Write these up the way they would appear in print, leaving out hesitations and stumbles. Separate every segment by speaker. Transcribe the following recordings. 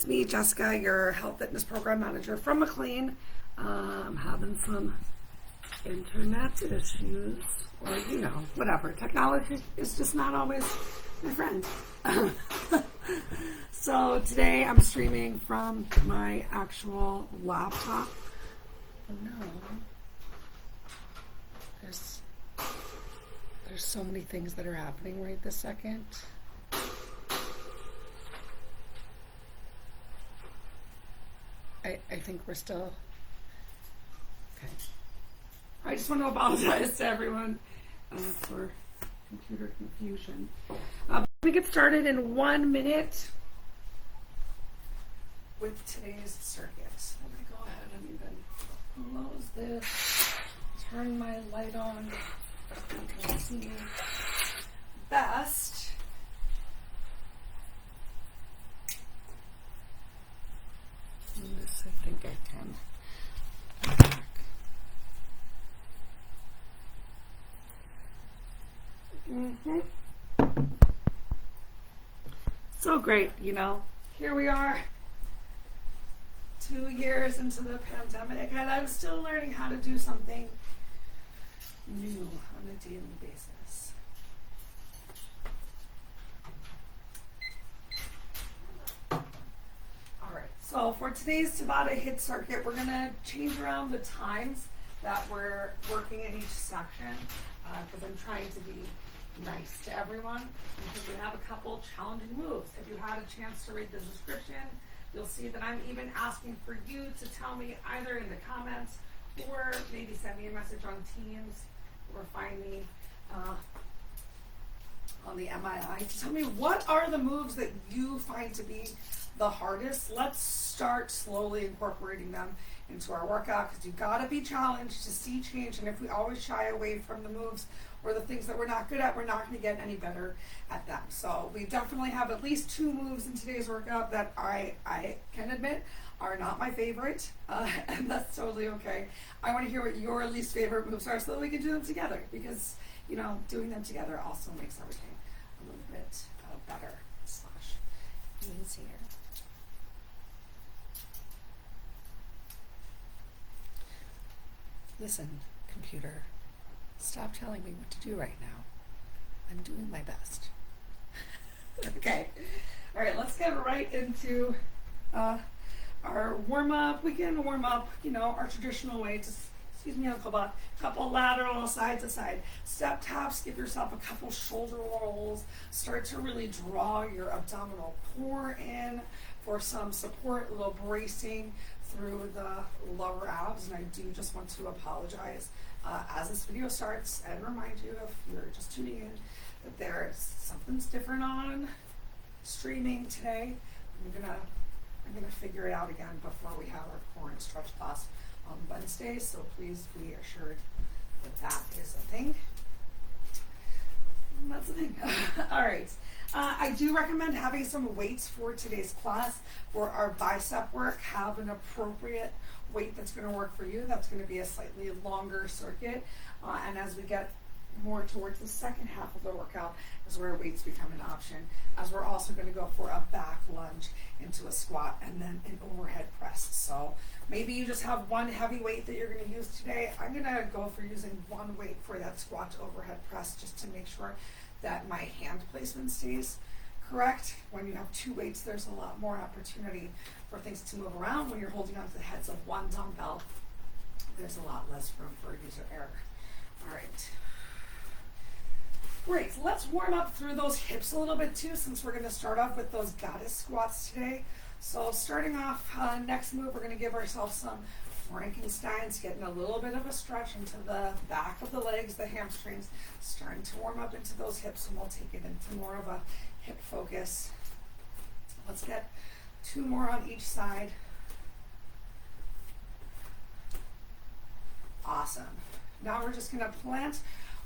Speaker 1: It's me, Jessica, your health fitness program manager from McLean. I'm having some internet issues, or whatever. Technology is just not always my friend. So today I'm streaming from my actual laptop. Oh no. There's so many things that are happening right this second. I think we're still okay. I just want to apologize to everyone for computer confusion. We're going to get started in 1 minute with today's circuit. I'm going to go ahead and even close this, turn my light on so you can see best. This, I think I can. So great, here we are 2 years into the pandemic, and I'm still learning how to do something new on a daily basis. Alright, so for today's Tabata hit circuit, we're going to change around the times that we're working in each section, because I'm trying to be nice to everyone, because we have a couple challenging moves. If you had a chance to read the description, you'll see that I'm even asking for you to tell me either in the comments or maybe send me a message on Teams or find me on the MII to tell me what are the moves that you find to be the hardest. Let's start slowly incorporating them into our workout, because you've got to be challenged to see change, and if we always shy away from the moves or the things that we're not good at, we're not going to get any better at them. So we definitely have at least 2 moves in today's workout that I can admit are not my favorite, and that's totally okay. I want to hear what your least favorite moves are so that we can do them together, because doing them together also makes everything a little bit better / easier. Listen, computer, stop telling me what to do right now. I'm doing my best. Okay. All right, let's get right into our warm-up. We can warm up, our traditional way. Just, a couple lateral, side to side. Step taps, give yourself a couple shoulder rolls. Start to really draw your abdominal core in for some support, a little bracing through the lower abs. And I do just want to apologize as this video starts and remind you, if you're just tuning in, that something's different on streaming today. I'm gonna figure it out again before we have our core and stretch class on Wednesday, so please be assured that is a thing. That's a thing. All right. I do recommend having some weights for today's class. For our bicep work, have an appropriate weight that's going to work for you. That's going to be a slightly longer circuit. And as we get more towards the second half of the workout is where weights become an option, as we're also going to go for a back lunge into a squat and then an overhead press. So maybe you just have one heavy weight that you're going to use today. I'm going to go for using one weight for that squat to overhead press, just to make sure that my hand placement stays correct. When you have 2 weights, there's a lot more opportunity for things to move around. When you're holding onto the heads of one dumbbell, there's a lot less room for user error. All right. Great, so let's warm up through those hips a little bit too, since we're going to start off with those goddess squats today. So starting off, next move, we're going to give ourselves some Frankensteins, getting a little bit of a stretch into the back of the legs, the hamstrings, starting to warm up into those hips, and we'll take it into more of a hip focus. Let's get 2 more on each side. Awesome. Now we're just going to plant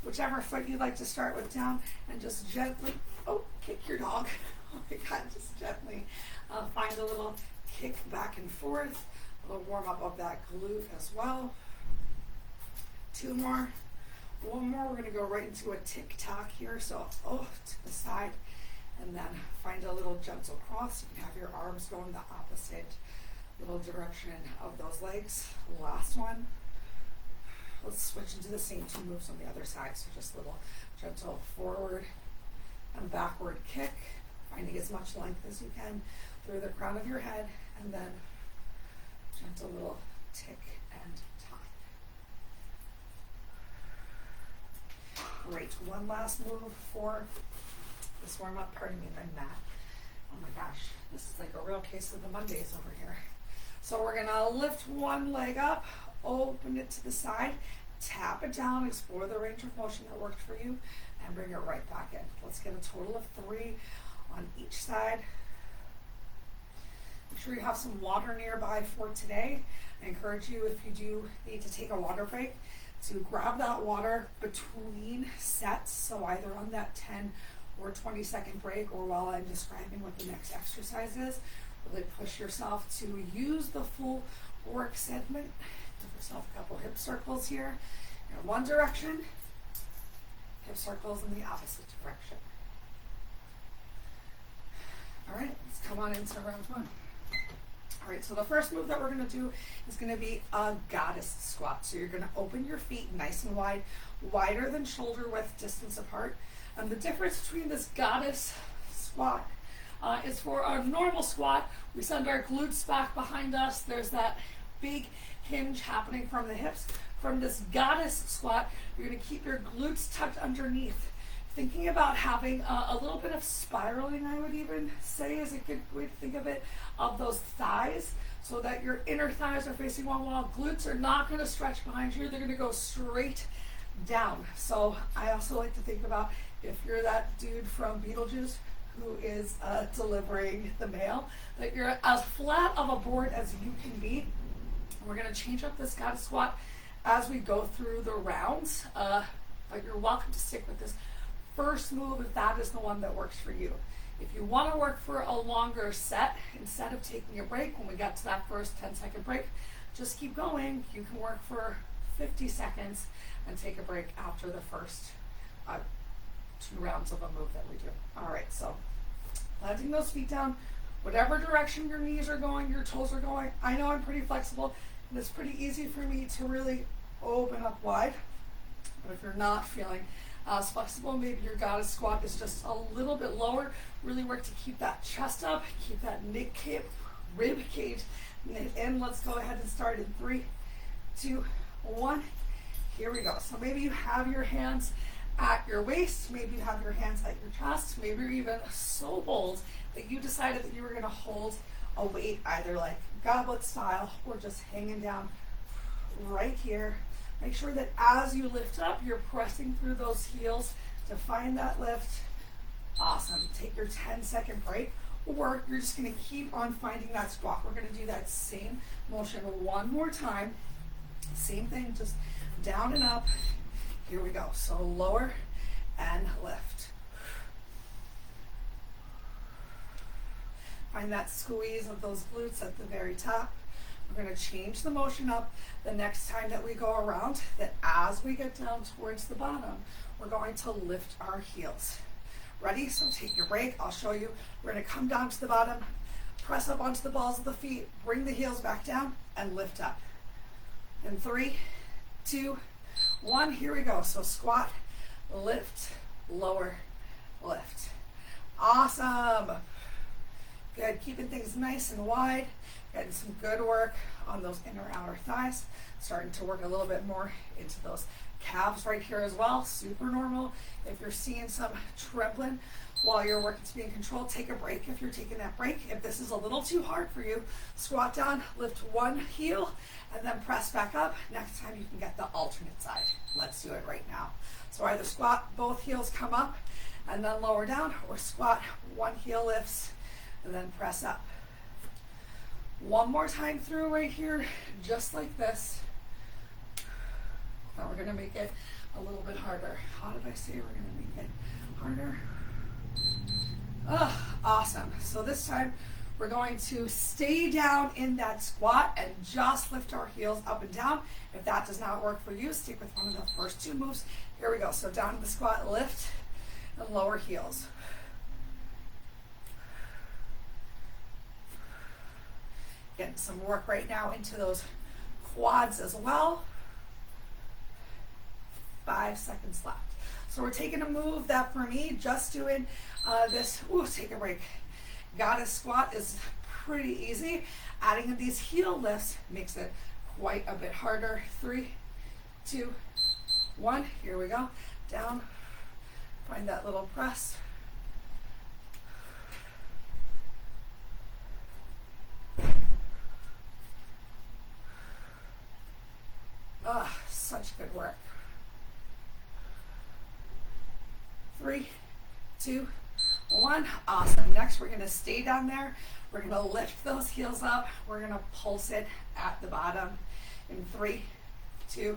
Speaker 1: whichever foot you'd like to start with down, and just gently, kick your dog. Oh my God, just gently find a little kick back and forth, a little warm up of that glute as well. 2 more. 1 more, we're going to go right into a tick-tock here. So, to the side And then find a little gentle cross. You can have your arms going the opposite little direction of those legs. Last one. Let's switch into the same two moves on the other side. So just a little gentle forward and backward kick, finding as much length as you can through the crown of your head, and then gentle little tick and tie. Great. One last move for this warm up. Pardon me, I'm mad. Oh my gosh, this is like a real case of the Mondays over here. So we're gonna lift one leg up, open it to the side, tap it down, explore the range of motion that worked for you, and bring it right back in. Let's get a total of 3 on each side. Make sure you have some water nearby for today. I encourage you, if you do need to take a water break, to grab that water between sets, so either on that 10 or 20-second break, or while I'm describing what the next exercise is. Really push yourself to use the full work segment. Give yourself a couple hip circles here in one direction, hip circles in the opposite direction. All right, let's come on into round one. All right, so the first move that we're going to do is going to be a goddess squat. So you're going to open your feet nice and wide, wider than shoulder width distance apart. And the difference between this goddess squat is for our normal squat, we send our glutes back behind us. There's that big hinge happening from the hips. From this goddess squat, you're going to keep your glutes tucked underneath. Thinking about having a little bit of spiraling, I would even say, is a good way to think of it, of those thighs, so that your inner thighs are facing one wall. Glutes are not going to stretch behind you. They're going to go straight down. So I also like to think about, if you're that dude from Beetlejuice who is delivering the mail, that you're as flat of a board as you can be. We're going to change up this goddess squat as we go through the rounds, but you're welcome to stick with this first move if that is the one that works for you. If you want to work for a longer set, instead of taking a break when we get to that first 10-second break, just keep going. You can work for 50 seconds and take a break after the first 2 rounds of a move that we do. All right, so planting those feet down, whatever direction your knees are going, your toes are going. I know I'm pretty flexible, and it's pretty easy for me to really open up wide. But if you're not feeling as flexible, maybe your goddess squat is just a little bit lower. Really work to keep that chest up, keep that rib cage knit in. Let's go ahead and start in 3, 2, 1. Here we go. So maybe you have your hands at your waist, maybe you have your hands at your chest, maybe you're even so bold that you decided that you were going to hold a weight, either like goblet style or just hanging down right here. Make sure that as you lift up, you're pressing through those heels to find that lift. Awesome. Take your 10-second break, or you're just going to keep on finding that squat. We're going to do that same motion one more time. Same thing, just down and up. Here we go. So lower and lift. Find that squeeze of those glutes at the very top. We're going to change the motion up the next time that we go around, that as we get down towards the bottom, we're going to lift our heels. Ready? So take your break. I'll show you. We're going to come down to the bottom, press up onto the balls of the feet, bring the heels back down, and lift up. In 3, 2, 1, here we go. So squat, lift, lower, lift. Awesome. Good. Keeping things nice and wide. Getting some good work on those inner outer thighs. Starting to work a little bit more into those calves right here as well. Super normal. If you're seeing some trembling while you're working to be in control, take a break if you're taking that break. If this is a little too hard for you, squat down, lift one heel, and then press back up. Next time you can get the alternate side. Let's do it right now. So either squat, both heels come up, and then lower down, or squat, one heel lifts, and then press up. One more time through right here, just like this. Now we're gonna make it a little bit harder. How did I say we're gonna make it harder? Oh, awesome. So this time we're going to stay down in that squat and just lift our heels up and down. If that does not work for you, stick with one of the first 2 moves. Here we go. So down to the squat, lift, and lower heels. Getting some work right now into those quads as well. 5 seconds left. So we're taking a move that for me, just doing this, take a break. Goddess squat is pretty easy. Adding in these heel lifts makes it quite a bit harder. 3, 2, 1, here we go. Down, find that little press. Such good work. 3, 2, 1. Awesome. Next, we're going to stay down there. We're going to lift those heels up. We're going to pulse it at the bottom in 3, 2,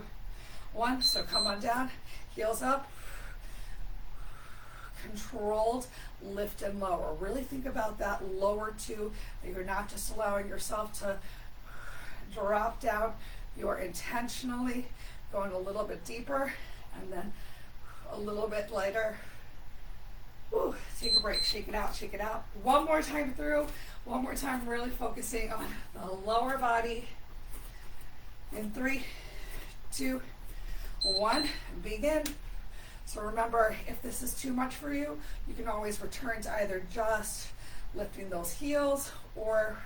Speaker 1: 1. So come on down, heels up. Controlled lift and lower. Really think about that lower two, that you're not just allowing yourself to drop down. You're intentionally going a little bit deeper and then a little bit lighter. Take a break, shake it out, shake it out. One more time through, one more time, really focusing on the lower body. In 3, 2, 1, begin. So remember, if this is too much for you, you can always return to either just lifting those heels or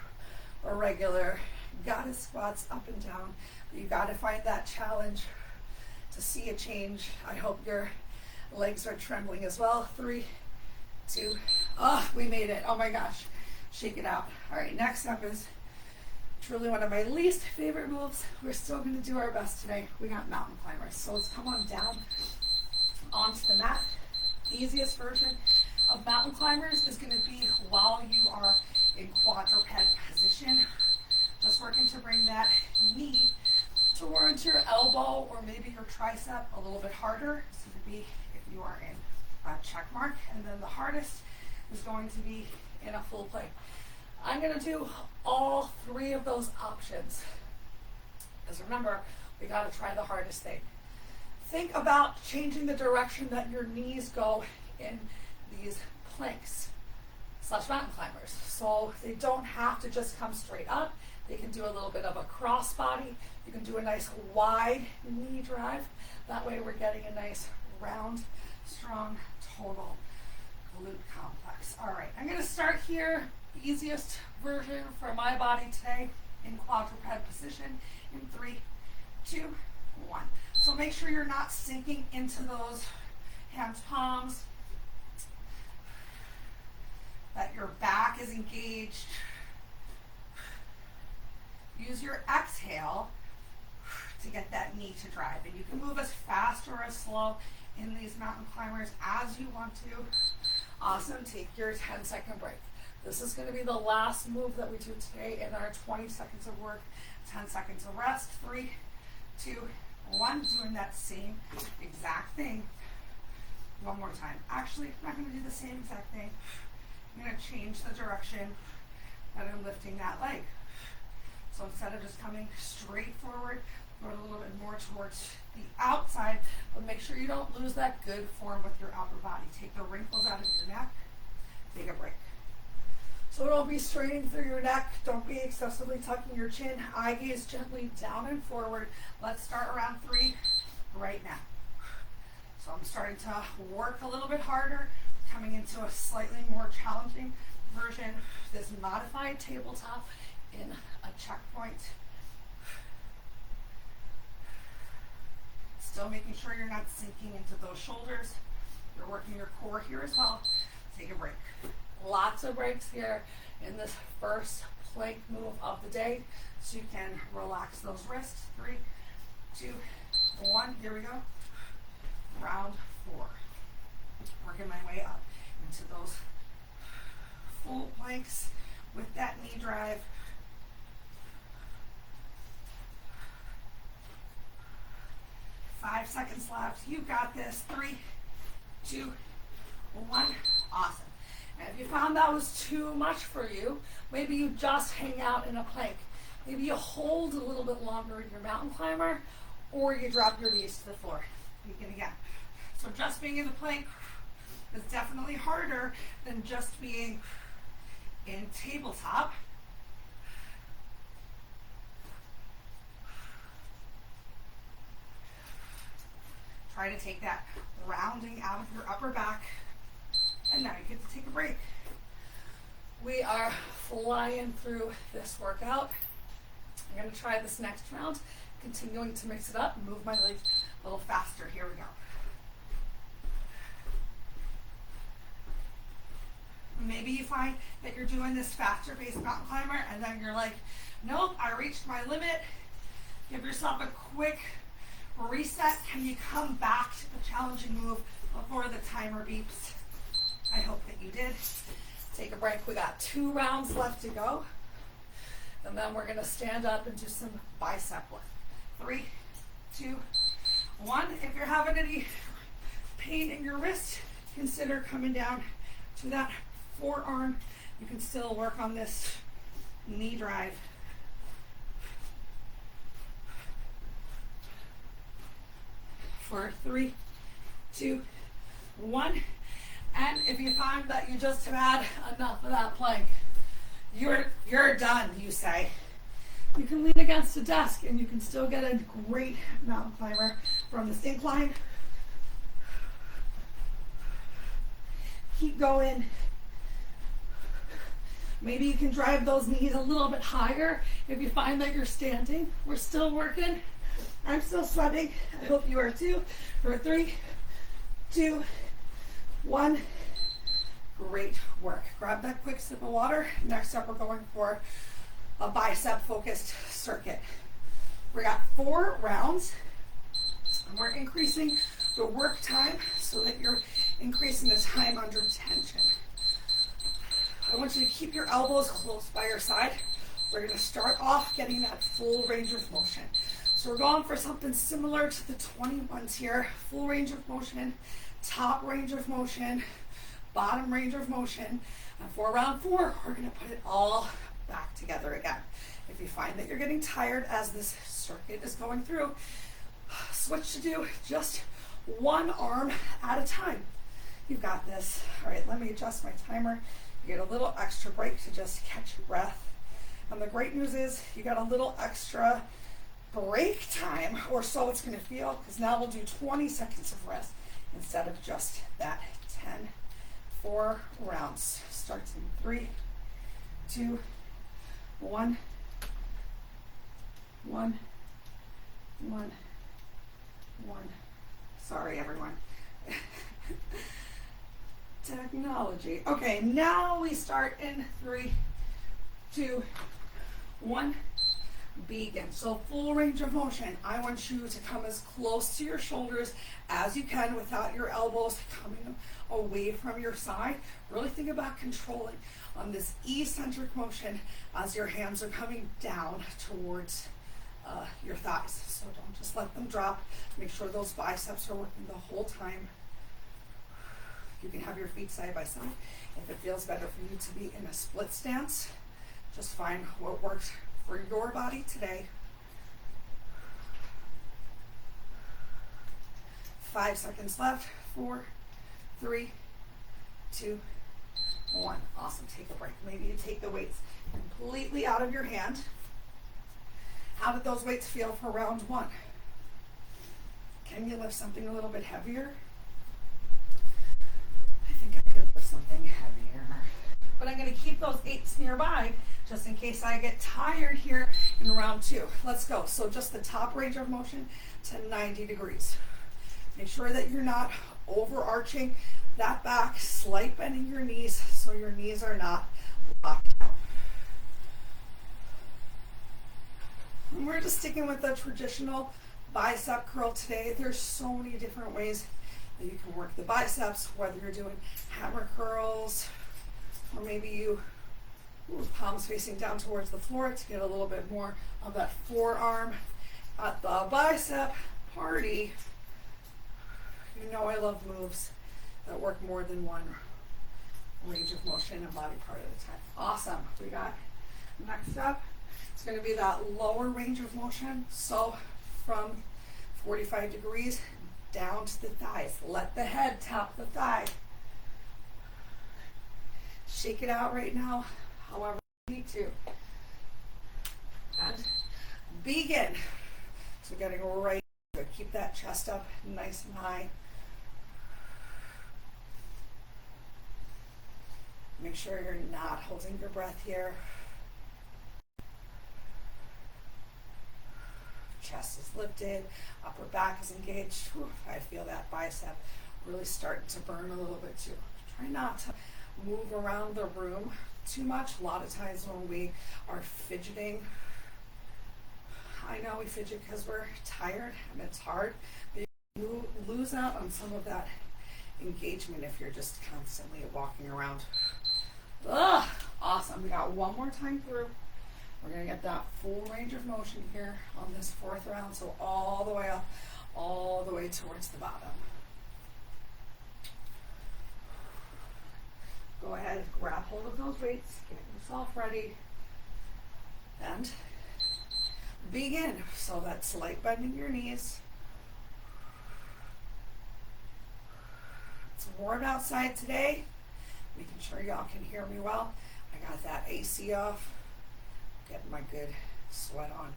Speaker 1: a regular goddess squats up and down. But you got to find that challenge to see a change. I hope your legs are trembling as well. 3, 2, we made it. Oh my gosh, shake it out. All right, next up is truly one of my least favorite moves. We're still going to do our best today. We got mountain climbers. So let's come on down onto the mat. The easiest version of mountain climbers is going to be while you are in quadruped position. Just working to bring that knee towards your elbow or maybe your tricep a little bit harder. This would be if you are in a check mark. And then the hardest is going to be in a full plank. I'm going to do all 3 of those options. Because remember, we got to try the hardest thing. Think about changing the direction that your knees go in these planks / mountain climbers. So they don't have to just come straight up. They can do a little bit of a cross body. You can do a nice wide knee drive. That way we're getting a nice round, strong, total glute complex. All right, I'm going to start here. The easiest version for my body today in quadruped position in 3, 2, 1. So make sure you're not sinking into those hands palms, that your back is engaged. Use your exhale to get that knee to drive. And you can move as fast or as slow in these mountain climbers as you want to. Awesome. Take your 10-second break. This is going to be the last move that we do today in our 20 seconds of work, 10 seconds of rest. 3, 2, 1. Doing that same exact thing one more time. Actually, I'm not going to do the same exact thing. I'm going to change the direction that I'm lifting that leg. So instead of just coming straight forward, go a little bit more towards the outside, but make sure you don't lose that good form with your upper body. Take the wrinkles out of your neck. Take a break. So don't be straining through your neck. Don't be excessively tucking your chin. Eye gaze gently down and forward. Let's start around 3 right now. So I'm starting to work a little bit harder, coming into a slightly more challenging version. This modified tabletop in a checkpoint. Still making sure you're not sinking into those shoulders. You're working your core here as well. Take a break. Lots of breaks here in this first plank move of the day, so you can relax those wrists. 3, 2, 1. Here we go. Round 4. Working my way up into those full planks with that knee drive. Five seconds left. You got this. 3, 2, 1. Awesome. And if you found that was too much for you, maybe you just hang out in a plank. Maybe you hold a little bit longer in your mountain climber, or you drop your knees to the floor. Begin again. So just being in the plank is definitely harder than just being in tabletop. try to take that rounding out of your upper back. And now you get to take a break. We are flying through this workout. I'm going to try this next round, continuing to mix it up, move my legs a little faster. Here we go. Maybe you find that you're doing this faster paced mountain climber and then you're like, nope, I reached my limit. Give yourself a quick reset. Can you come back to the challenging move before the timer beeps? I hope that you did. Take a break. We got 2 rounds left to go. And then we're going to stand up and do some bicep work. 3, 2, 1. If you're having any pain in your wrist, consider coming down to that forearm. You can still work on this knee drive. For 3, 2, 1. And if you find that you just have had enough of that plank, you're done, you say. You can lean against a desk and you can still get a great mountain climber from this incline. Keep going. Maybe you can drive those knees a little bit higher if you find that you're standing. We're still working. I'm still sweating. I hope you are too. For 3, 2, 1. Great work. Grab that quick sip of water. Next up, we're going for a bicep focused circuit. We got 4 rounds and we're increasing the work time so that you're increasing the time under tension. I want you to keep your elbows close by your side. We're going to start off getting that full range of motion. So we're going for something similar to the 21s here. Full range of motion, top range of motion, bottom range of motion. And for round 4, we're going to put it all back together again. If you find that you're getting tired as this circuit is going through, switch to do just 1 arm at a time. You've got this. All right, let me adjust my timer. You get a little extra break to just catch your breath. And the great news is you got a little extra break time, or so it's going to feel, because now we'll do 20 seconds of rest instead of just that 10. 4 rounds. Starts in 3, 2, 1, 1, 1, 1. Sorry, everyone. Technology. Okay, now we start in 3, 2, 1. Begin. So full range of motion. I want you to come as close to your shoulders as you can without your elbows coming away from your side. Really think about controlling on this eccentric motion as your hands are coming down towards your thighs. So don't just let them drop. Make sure those biceps are working the whole time. You can have your feet side by side. If it feels better for you to be in a split stance, just find what works for your body today. 5 seconds left. 4, 3, 2, 1. Awesome. Take a break. Maybe you take the weights completely out of your hand. How did those weights feel for round 1? Can you lift something a little bit heavier? I think I could lift something heavier. But I'm going to keep those 8s nearby just in case I get tired here in round 2. Let's go. So just the top range of motion to 90 degrees. Make sure that you're not overarching that back, slight bending your knees so your knees are not locked out. And we're just sticking with the traditional bicep curl today. There's so many different ways that you can work the biceps, whether you're doing hammer curls, or maybe you palms facing down towards the floor to get a little bit more of that forearm at the bicep party. You know I love moves that work more than one range of motion and body part at a time. Awesome. We got next up, it's going to be that lower range of motion. So from 45 degrees down to the thighs. Let the head tap the thigh. Shake it out right now, however you need to. And begin. So getting right to it. Keep keep that chest up nice and high. Make sure you're not holding your breath here. Chest is lifted, upper back is engaged. Whew, I feel that bicep really starting to burn a little bit too. Try not to move around the room too much. A lot of times when we are fidgeting, I know we fidget because we're tired and it's hard, but you lose out on some of that engagement if you're just constantly walking around. Ugh, awesome. We got one more time through. We're going to get that full range of motion here on this fourth round. So all the way up, all the way towards the bottom. Go ahead, grab hold of those weights, get yourself ready, and begin. So that slight bend in your knees. It's warm outside today. Making sure y'all can hear me well. I got that AC off. Getting my good sweat on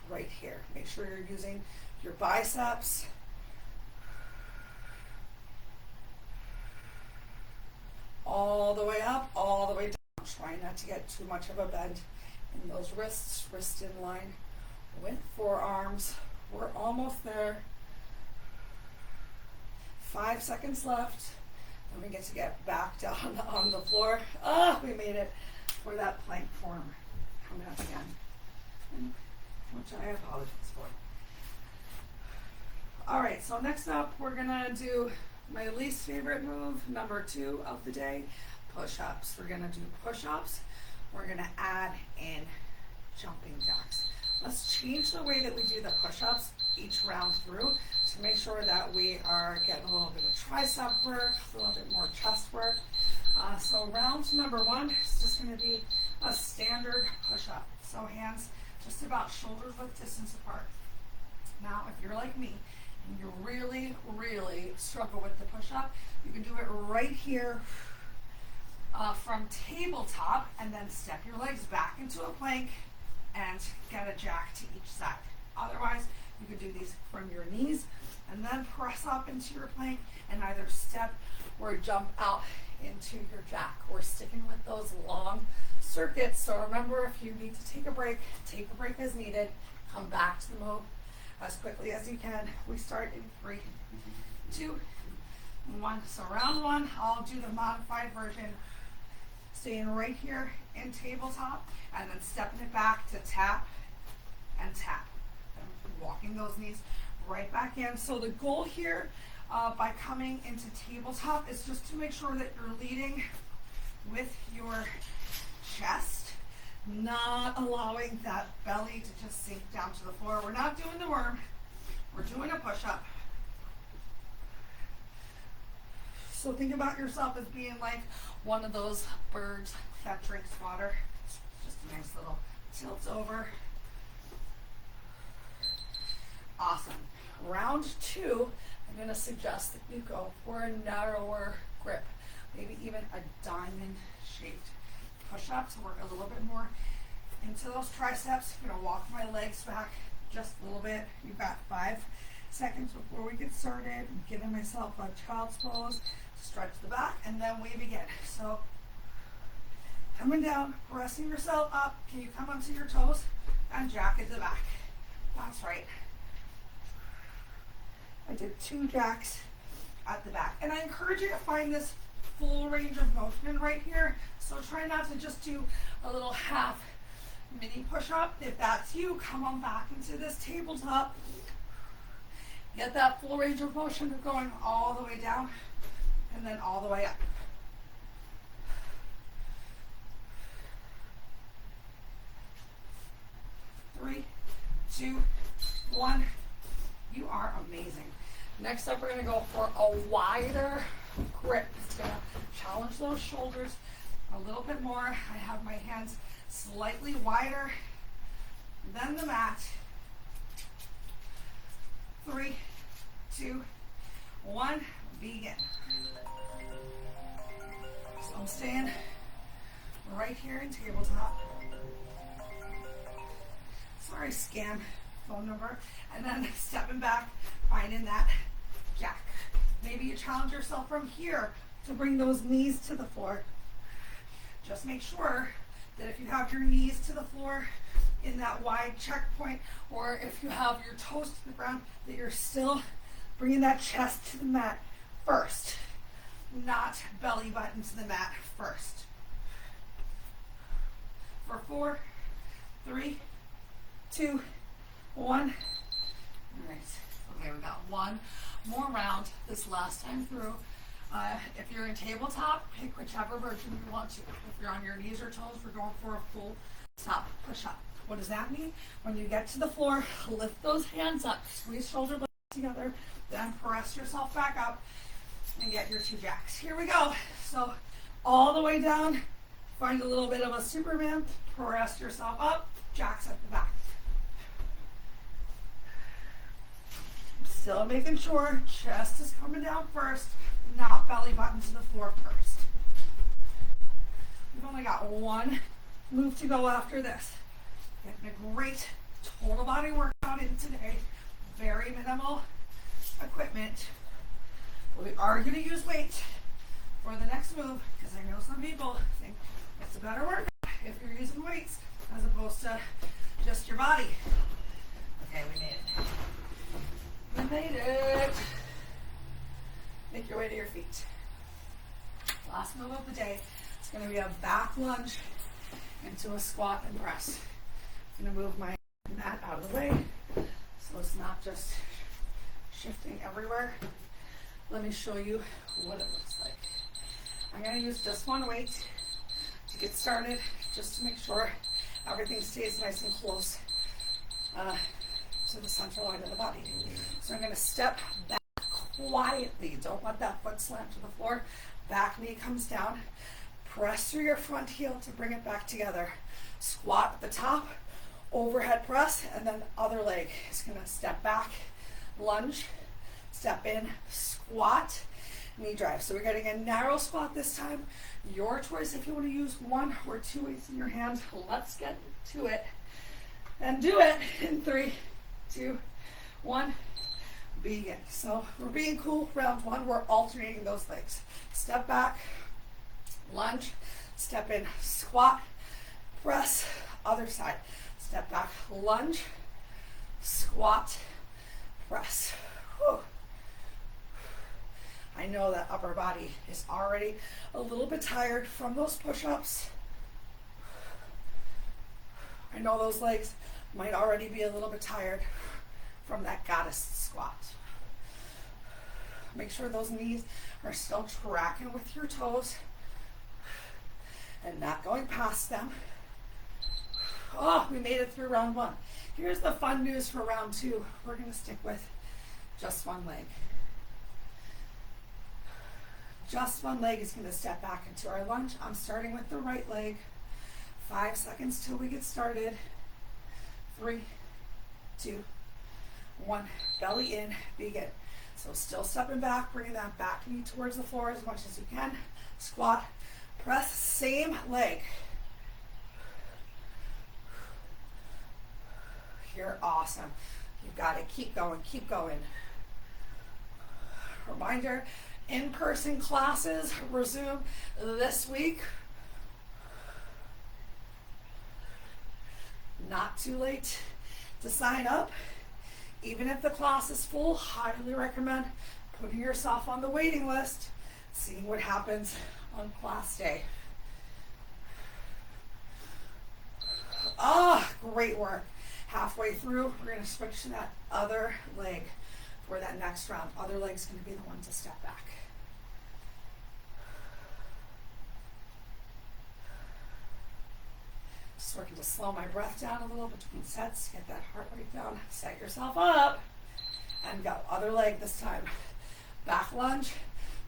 Speaker 1: right here. Make sure you're using your biceps. All the way up, all the way down. Try not to get too much of a bend in those wrists. Wrist in line with forearms. We're almost there. 5 seconds left. Then we get to get back down on the floor. Ah, we made it for that plank form. Coming up again, which I apologize for. All right, so next up, we're gonna do my least favorite move, number 2 of the day, push-ups. We're gonna do push-ups. We're gonna add in jumping jacks. Let's change the way that we do the push-ups each round through to make sure that we are getting a little bit of tricep work, a little bit more chest work. So round number 1 is just going to be a standard push-up. So hands just about shoulder width distance apart. Now, if you're like me and you really, really struggle with the push-up, you can do it right here from tabletop and then step your legs back into a plank and get a jack to each side. Otherwise, you could do these from your knees and then press up into your plank and either step or jump out into your jack. We're sticking with those long circuits. So remember, if you need to take a break as needed. Come back to the move as quickly as you can. We start in 3, 2, 1. So round 1, I'll do the modified version. Staying right here in tabletop and then stepping it back to tap and tap. And walking those knees right back in. So the goal here by coming into tabletop is just to make sure that you're leading with your chest, not allowing that belly to just sink down to the floor. We're not doing the worm, we're doing a push-up. So think about yourself as being like one of those birds that drinks water. Just a nice little tilt over. Awesome. Round 2, I'm going to suggest that you go for a narrower grip, maybe even a diamond-shaped push-up to work a little bit more into those triceps. I'm going to walk my legs back just a little bit. You've got 5 seconds before we get started. I'm giving myself a child's pose, stretch the back, and then we begin. So coming down, pressing yourself up. Can you come onto your toes and jack at the back? That's right. I did 2 jacks at the back. And I encourage you to find this full range of motion right here. So try not to just do a little half mini push-up. If that's you, come on back into this tabletop. Get that full range of motion of going all the way down and then all the way up. Three, 2, 1. You are amazing. Next up, we're going to go for a wider grip. It's going to challenge those shoulders a little bit more. I have my hands slightly wider than the mat. 3, 2, 1, begin. So I'm staying right here in tabletop. Sorry, Scam. phone number, and then stepping back, finding that jack. Maybe you challenge yourself from here to bring those knees to the floor. Just make sure that if you have your knees to the floor in that wide checkpoint, or if you have your toes to the ground, that you're still bringing that chest to the mat first, not belly button to the mat first. For 4, 3, 2, 1. All right. Okay, we got one more round this last time through. If you're in tabletop, pick whichever version you want to. If you're on your knees or toes, we're going for a full stop push-up. What does that mean? When you get to the floor, lift those hands up, squeeze shoulder blades together, then press yourself back up and get your 2 jacks. Here we go. So all the way down, find a little bit of a Superman, press yourself up, jacks at the back. Still making sure chest is coming down first, not belly button to the floor first. We've only got one move to go after this. Getting a great total body workout in today. Very minimal equipment. We are going to use weight for the next move, because I know some people think it's a better workout if you're using weights as opposed to just your body. Okay, we made it. We made it. Make your way to your feet. Last move of the day is going to be a back lunge into a squat and press. I'm going to move my mat out of the way so it's not just shifting everywhere. Let me show you what it looks like. I'm going to use just one weight to get started, just to make sure everything stays nice and close to the central line of the body. So I'm going to step back quietly. Don't let that foot slam to the floor. Back knee comes down. Press through your front heel to bring it back together. Squat at the top, overhead press, and then other leg is going to step back, lunge, step in, squat, knee drive. So we're getting a narrow squat this time. Your choice if you want to use 1 or 2 weights in your hands. Let's get to it and do it in 3, 2, 1. Begin. So we're being cool. Round 1, we're alternating those legs. Step back, lunge, step in, squat, press, other side. Step back, lunge, squat, press. Whew. I know that upper body is already a little bit tired from those push-ups. I know those legs might already be a little bit tired from that goddess squat. Make sure those knees are still tracking with your toes and not going past them. Oh, we made it through round 1. Here's the fun news for round 2. We're going to stick with just one leg. Just one leg is going to step back into our lunge. I'm starting with the right leg. 5 seconds till we get started. 3, 2, 1. Belly in, begin. So still stepping back, bringing that back knee towards the floor as much as you can. Squat, press, same leg. You're awesome. You've got it. Keep going, keep going. Reminder, in-person classes resume this week. Not too late to sign up. Even if the class is full, highly recommend putting yourself on the waiting list, seeing what happens on class day. Ah, great work. Halfway through, we're going to switch to that other leg for that next round. Other leg's going to be the one to step back. Just working to slow my breath down a little between sets, get that heart rate down, set yourself up, and go. Other leg this time. Back lunge,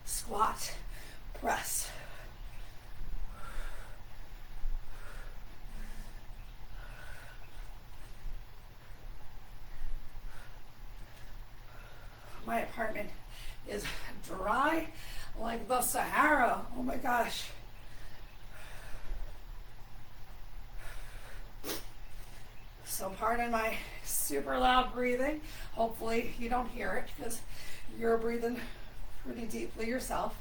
Speaker 1: squat, press. My apartment is dry like the Sahara. Oh my gosh. So pardon my super loud breathing. Hopefully you don't hear it because you're breathing pretty deeply yourself.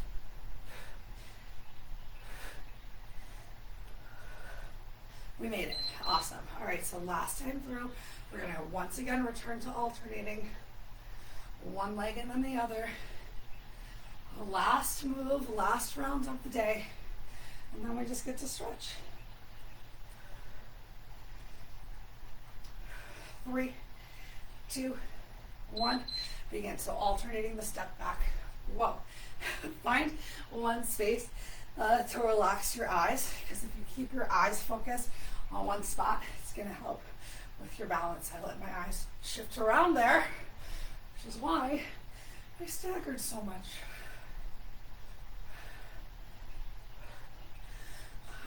Speaker 1: We made it. Awesome. All right, so last time through, we're going to once again return to alternating one leg and then the other. Last move, last round of the day, and then we just get to stretch. 3, 2, 1, begin. So alternating the step back. Whoa. Find one space to relax your eyes, because if you keep your eyes focused on one spot, it's going to help with your balance. I let my eyes shift around there, which is why I staggered so much.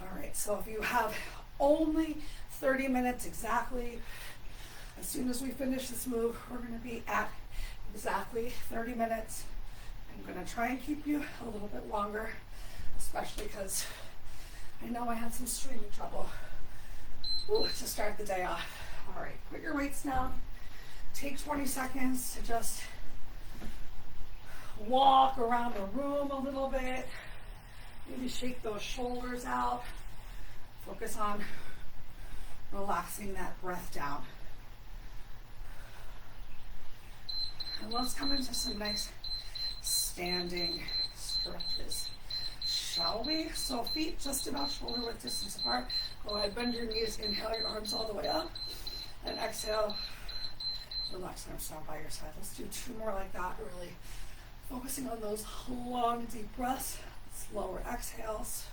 Speaker 1: All right, so if you have only 30 minutes exactly, as soon as we finish this move, we're going to be at exactly 30 minutes. I'm going to try and keep you a little bit longer, especially because I know I had some streaming trouble to start the day off. All right, put your weights down. Take 20 seconds to just walk around the room a little bit. Maybe shake those shoulders out. Focus on relaxing that breath down. And let's come into some nice standing stretches, shall we? So feet just about shoulder width distance apart. Go ahead, bend your knees, inhale your arms all the way up, and exhale, relax arms down by your side. Let's do 2 more like that, really focusing on those long, deep breaths, slower exhales.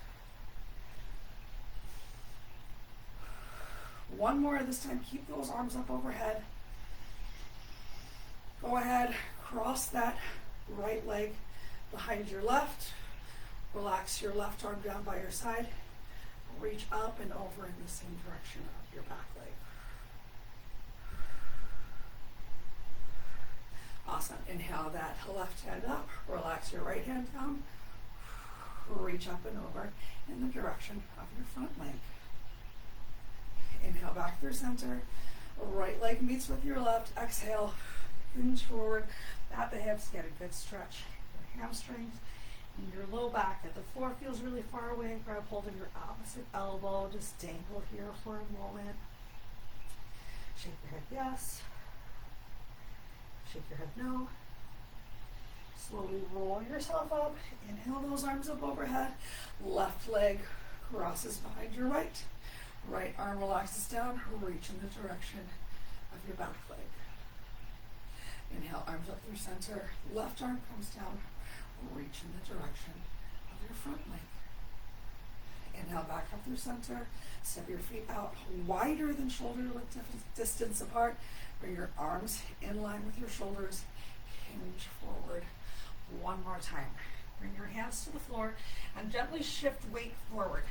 Speaker 1: 1 more this time, keep those arms up overhead. Go ahead, cross that right leg behind your left. Relax your left arm down by your side. Reach up and over in the same direction of your back leg. Awesome. Inhale that left hand up. Relax your right hand down. Reach up and over in the direction of your front leg. Inhale back through center. Right leg meets with your left. Exhale. Hinge forward at the hips. Get a good stretch. Your hamstrings and your low back. If the floor feels really far away, grab hold of your opposite elbow. Just dangle here for a moment. Shake your head yes. Shake your head no. Slowly roll yourself up. Inhale those arms up overhead. Left leg crosses behind your right. Right arm relaxes down. Reach in the direction of your back leg. Inhale, arms up through center. Left arm comes down. Reach in the direction of your front leg. Inhale, back up through center. Step your feet out wider than shoulder width distance apart. Bring your arms in line with your shoulders. Hinge forward. 1 more time. Bring your hands to the floor and gently shift weight forward,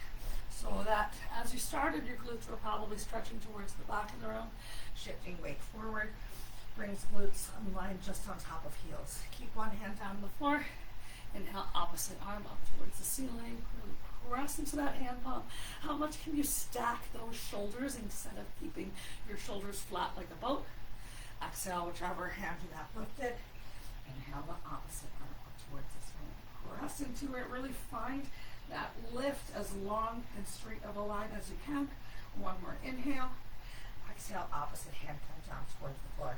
Speaker 1: so that as you started, your glutes were probably stretching towards the back of the room. Shifting weight forward brings glutes in line just on top of heels. Keep one hand down on the floor. Inhale, opposite arm up towards the ceiling. Press into that hand palm. How much can you stack those shoulders instead of keeping your shoulders flat like a boat? Exhale, whichever hand you have lifted. Inhale the opposite arm up towards the ceiling. Press into it. Really find that lift as long and straight of a line as you can. 1 more inhale. Exhale, opposite hand comes down towards the floor.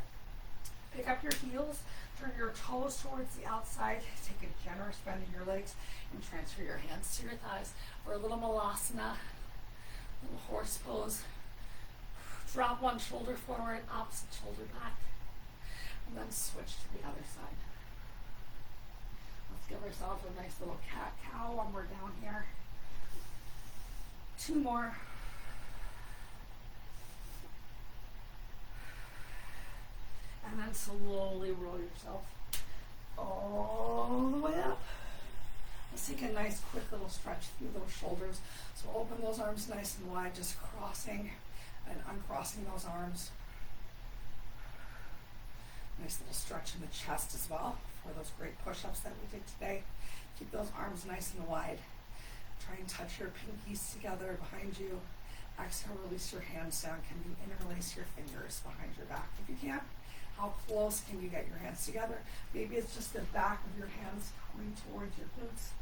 Speaker 1: Pick up your heels, turn your toes towards the outside, take a generous bend in your legs, and transfer your hands to your thighs for a little malasana, little horse pose. Drop one shoulder forward, opposite shoulder back, and then switch to the other side. Let's give ourselves a nice little cat-cow when we're down here. 2 more. And then slowly roll yourself all the way up. Let's take a nice quick little stretch through those shoulders. So open those arms nice and wide, just crossing and uncrossing those arms. Nice little stretch in the chest as well for those great push-ups that we did today. Keep those arms nice and wide. Try and touch your pinkies together behind you. Exhale, release your hands down. Can you interlace your fingers behind your back? If you can't, how close can you get your hands together? Maybe it's just the back of your hands coming towards your glutes.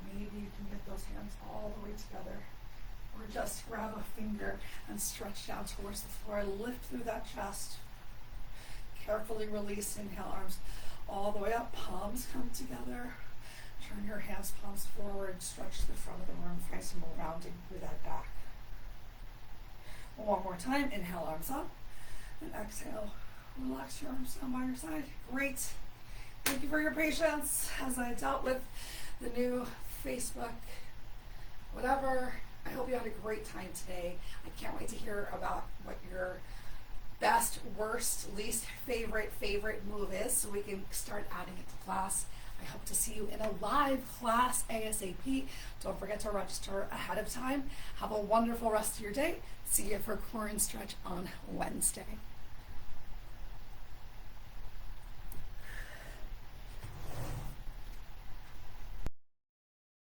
Speaker 1: Maybe you can get those hands all the way together. Or just grab a finger and stretch down towards the floor. Lift through that chest. Carefully release. Inhale, arms all the way up. Palms come together. Turn your hands, palms forward. Stretch the front of the arm. Find some more rounding through that back. One more time. Inhale, arms up. And exhale. Relax your arms down by your side. Great. Thank you for your patience as I dealt with the new Facebook, whatever. I hope you had a great time today. I can't wait to hear about what your best, worst, least favorite move is so we can start adding it to class. I hope to see you in a live class ASAP. Don't forget to register ahead of time. Have a wonderful rest of your day. See you for core and stretch on Wednesday.